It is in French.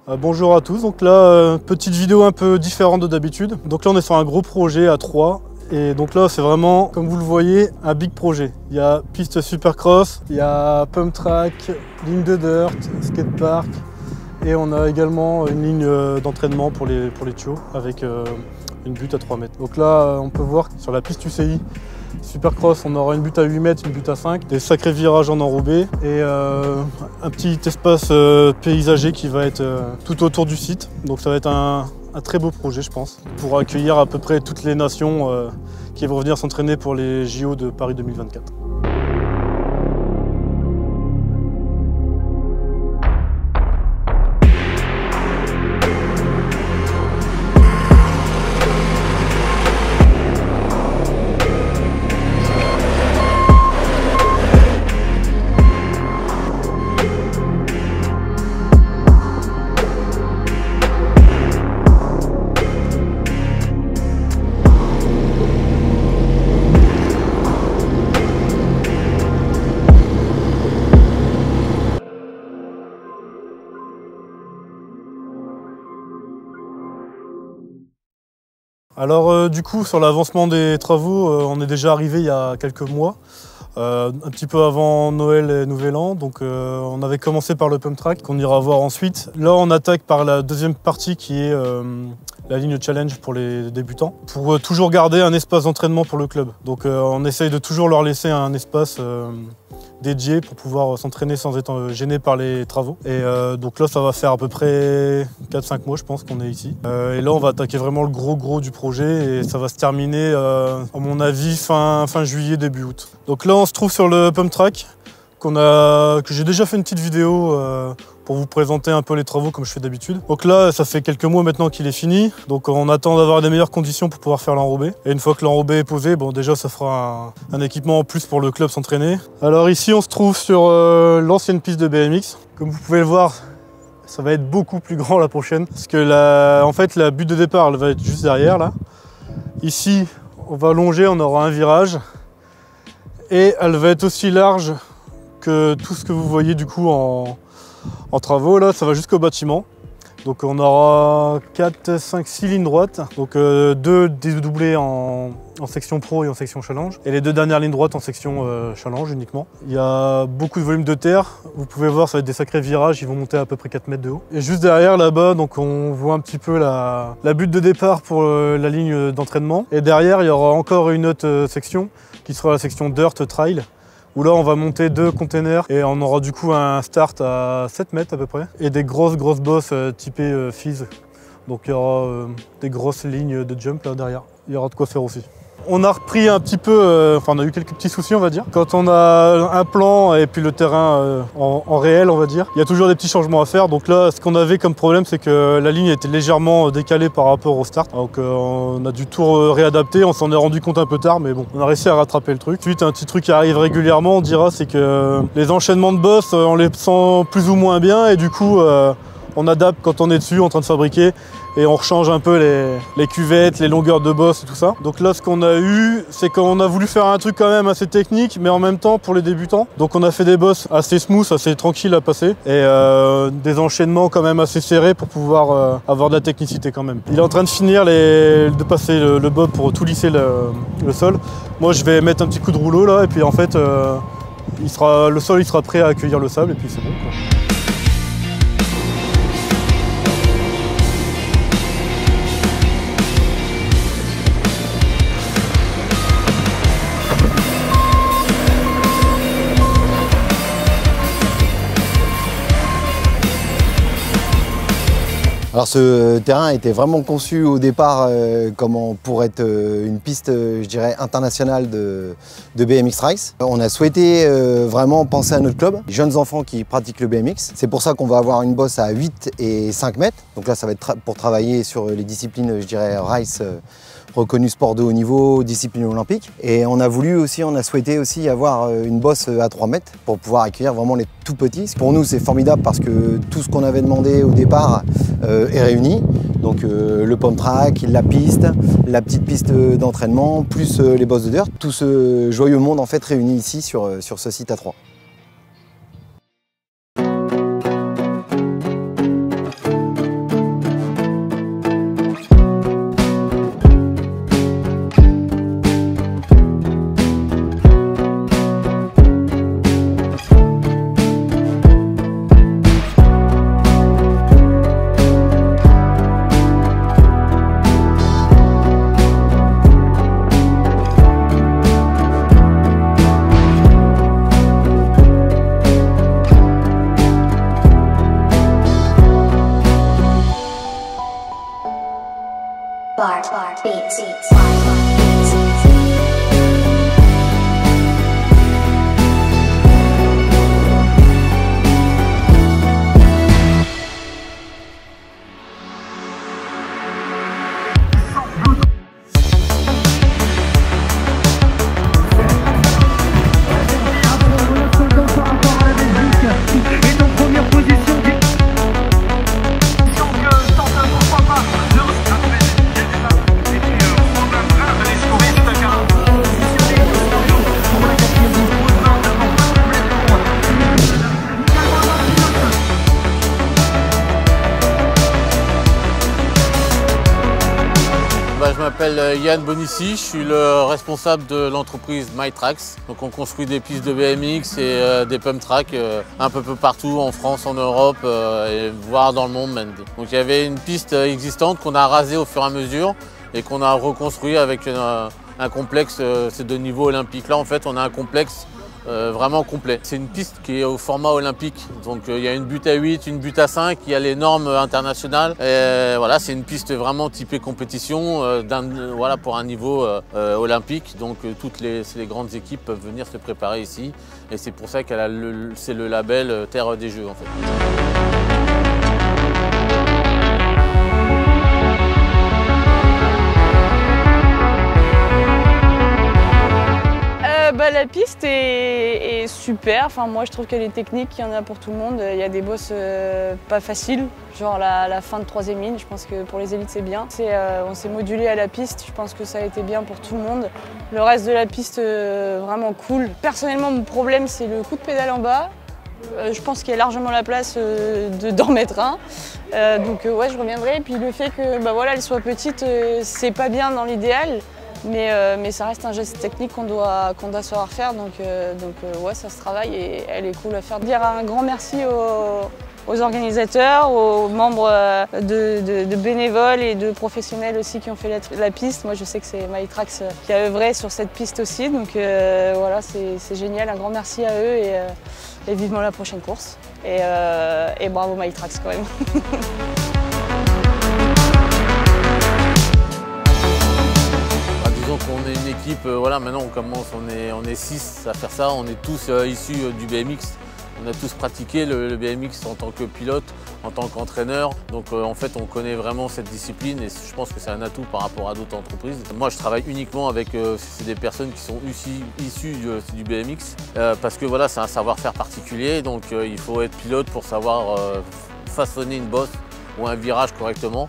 Bonjour à tous, donc là, petite vidéo un peu différente de d'habitude. Donc là on est sur un gros projet à 3. Et donc là c'est vraiment, comme vous le voyez, un big projet. Il y a piste supercross, il y a pump track, ligne de dirt, skatepark. Et on a également une ligne d'entraînement pour les tuyaux avec une butte à 3 mètres. Donc là on peut voir sur la piste UCI Supercross, on aura une butte à 8 mètres, une butte à 5, des sacrés virages en enrobé et un petit espace paysager qui va être tout autour du site. Donc ça va être un très beau projet, je pense, pour accueillir à peu près toutes les nations qui vont venir s'entraîner pour les JO de Paris 2024. Alors du coup sur l'avancement des travaux, on est déjà arrivé il y a quelques mois, un petit peu avant Noël et Nouvel An, donc on avait commencé par le pump track qu'on ira voir ensuite. Là on attaque par la deuxième partie qui est la ligne challenge pour les débutants, pour toujours garder un espace d'entraînement pour le club. Donc on essaye de toujours leur laisser un espace dédié pour pouvoir s'entraîner sans être gêné par les travaux. Et donc là ça va faire à peu près 4-5 mois je pense qu'on est ici. Et là on va attaquer vraiment le gros du projet et ça va se terminer à mon avis fin juillet, début août. Donc là on se trouve sur le pump track que j'ai déjà fait une petite vidéo pour vous présenter un peu les travaux comme je fais d'habitude. Donc là, ça fait quelques mois maintenant qu'il est fini. Donc on attend d'avoir des meilleures conditions pour pouvoir faire l'enrobé. Et une fois que l'enrobé est posé, bon déjà ça fera un équipement en plus pour le club s'entraîner. Alors ici on se trouve sur l'ancienne piste de BMX. Comme vous pouvez le voir, ça va être beaucoup plus grand la prochaine. Parce que en fait la butte de départ elle va être juste derrière là. Ici on va longer, on aura un virage. Et elle va être aussi large que tout ce que vous voyez du coup en travaux, là, ça va jusqu'au bâtiment. Donc on aura 4, 5, 6 lignes droites, donc 2 dédoublées en section pro et en section challenge, et les 2 dernières lignes droites en section challenge uniquement. Il y a beaucoup de volume de terre, vous pouvez voir ça va être des sacrés virages, ils vont monter à peu près 4 mètres de haut. Et juste derrière là-bas, donc on voit un petit peu la butte de départ pour la ligne d'entraînement. Et derrière il y aura encore une autre section qui sera la section dirt trail, où là on va monter 2 containers et on aura du coup un start à 7 mètres à peu près et des grosses bosses typées FIS. Donc il y aura des grosses lignes de jump là derrière. Il y aura de quoi faire aussi. On a repris un petit peu, on a eu quelques petits soucis on va dire. Quand on a un plan et puis le terrain en réel on va dire, il y a toujours des petits changements à faire. Donc là ce qu'on avait comme problème c'est que la ligne était légèrement décalée par rapport au start. Donc on a dû tout réadapter, on s'en est rendu compte un peu tard mais bon, on a réussi à rattraper le truc. Ensuite un petit truc qui arrive régulièrement on dira c'est que les enchaînements de boss on les sent plus ou moins bien et du coup on adapte quand on est dessus en train de fabriquer et on rechange un peu les cuvettes, les longueurs de boss et tout ça. Donc là ce qu'on a eu, c'est qu'on a voulu faire un truc quand même assez technique mais en même temps pour les débutants. Donc on a fait des boss assez smooth, assez tranquilles à passer et des enchaînements quand même assez serrés pour pouvoir avoir de la technicité quand même. Il est en train de finir de passer le bob pour tout lisser le sol. Moi je vais mettre un petit coup de rouleau là et puis en fait le sol il sera prêt à accueillir le sable et puis c'est bon quoi. Alors ce terrain était vraiment conçu au départ pour être une piste, je dirais, internationale de BMX Race. On a souhaité vraiment penser à notre club, les jeunes enfants qui pratiquent le BMX. C'est pour ça qu'on va avoir une bosse à 8 et 5 mètres. Donc là, ça va être pour travailler sur les disciplines, je dirais, Race, reconnu sport de haut niveau, discipline olympique. Et on a souhaité aussi avoir une bosse à 3 mètres pour pouvoir accueillir vraiment les tout petits. Pour nous, c'est formidable parce que tout ce qu'on avait demandé au départ est réuni. Donc le pump track, la piste, la petite piste d'entraînement, plus les bosses de dirt. Tout ce joyeux monde en fait réuni ici sur ce site à 3. m'appelle Yann Bonissi, je suis le responsable de l'entreprise MyTrax. Donc on construit des pistes de BMX et des pump tracks un peu partout en France, en Europe et voire dans le monde même. Donc il y avait une piste existante qu'on a rasée au fur et à mesure et qu'on a reconstruit avec un complexe, c'est de niveau olympique. Là en fait on a un complexe vraiment complet. C'est une piste qui est au format olympique, donc il y a une butte à 8, une butte à 5, il y a les normes internationales. Et voilà, c'est une piste vraiment typée compétition voilà, pour un niveau olympique, donc les grandes équipes peuvent venir se préparer ici et c'est pour ça qu'elle c'est le label Terre des Jeux en fait. La piste est super, enfin, moi je trouve qu'elle est technique, il y en a pour tout le monde. Il y a des bosses pas faciles, genre la fin de troisième ligne, je pense que pour les élites c'est bien. On s'est modulé à la piste, je pense que ça a été bien pour tout le monde. Le reste de la piste vraiment cool. Personnellement mon problème c'est le coup de pédale en bas. Je pense qu'il y a largement la place d'en mettre un. Donc ouais, je reviendrai. Et puis le fait que voilà, elle soit petite, c'est pas bien dans l'idéal. Mais ça reste un geste technique qu'on doit savoir faire, donc ouais, ça se travaille et elle est cool à faire. Dire un grand merci aux organisateurs, aux membres de bénévoles et de professionnels aussi qui ont fait la piste. Moi je sais que c'est MyTrax qui a œuvré sur cette piste aussi, donc voilà, c'est génial, un grand merci à eux et vivement la prochaine course. Et bravo MyTrax quand même. Donc on est une équipe, voilà, maintenant on commence, on est 6 à faire ça, on est tous issus du BMX. On a tous pratiqué le BMX en tant que pilote, en tant qu'entraîneur. Donc en fait on connaît vraiment cette discipline et je pense que c'est un atout par rapport à d'autres entreprises. Moi je travaille uniquement avec des personnes qui sont issues du BMX parce que voilà, c'est un savoir-faire particulier, donc il faut être pilote pour savoir façonner une bosse ou un virage correctement.